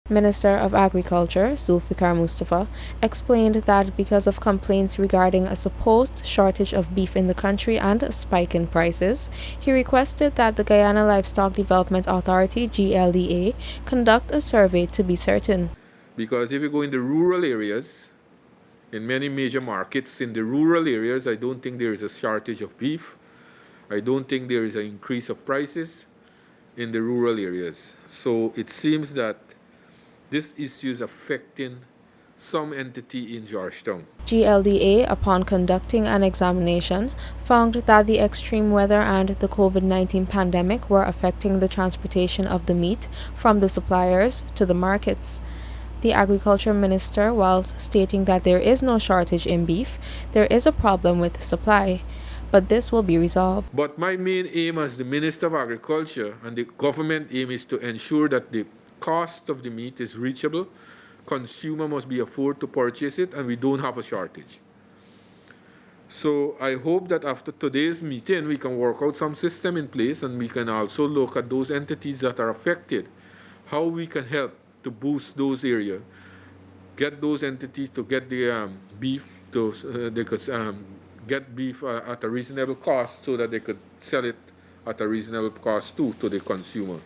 Minister of Agriculture, Zulfikar Mustapha, explained that because of complaints regarding a supposed shortage of beef in the country and a spike in prices, he requested that the Guyana Livestock Development Authority, GLDA, conduct a survey to be certain. Because if you go in the rural areas, in many major markets in the rural areas, I don't think there is a shortage of beef. I don't think there is an increase of prices in the rural areas. So it seems that this issue is affecting some entity in Georgetown. GLDA, upon conducting an examination, found that the extreme weather and the COVID-19 pandemic were affecting the transportation of the meat from the suppliers to the markets. The Agriculture Minister, whilst stating that there is no shortage in beef, there is a problem with supply, but this will be resolved. But my main aim as the Minister of Agriculture and the government aim is to ensure that the cost of the meat is reachable. Consumer must be afford to purchase it, and we don't have a shortage. So I hope that after today's meeting, we can work out some system in place, and we can also look at those entities that are affected, how we can help to boost those areas, get those entities to get the beef, they could get beef at a reasonable cost so that they could sell it at a reasonable cost too to the consumer.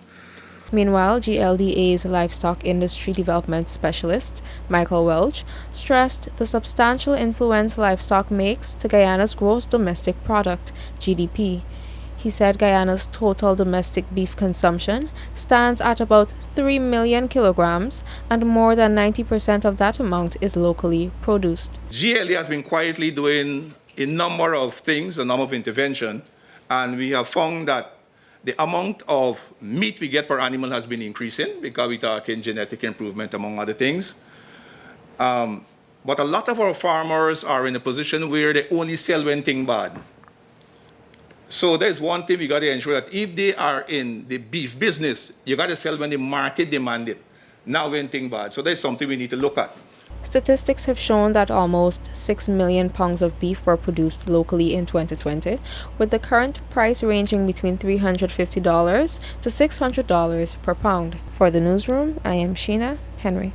Meanwhile, GLDA's Livestock Industry Development Specialist, Michael Welch, stressed the substantial influence livestock makes to Guyana's gross domestic product, GDP. He said Guyana's total domestic beef consumption stands at about 3 million kilograms, and more than 90% of that amount is locally produced. GLA has been quietly doing a number of things, a number of intervention, and we have found that the amount of meat we get per animal has been increasing because we're talking genetic improvement, among other things. But a lot of our farmers are in a position where they only sell when things bad. So there's one thing we got to ensure, that if they are in the beef business, you got to sell when the market demand it, not when things bad. So there's something we need to look at. Statistics have shown that almost 6 million pounds of beef were produced locally in 2020, with the current price ranging between $350 to $600 per pound. For the newsroom, I am Sheena Henry.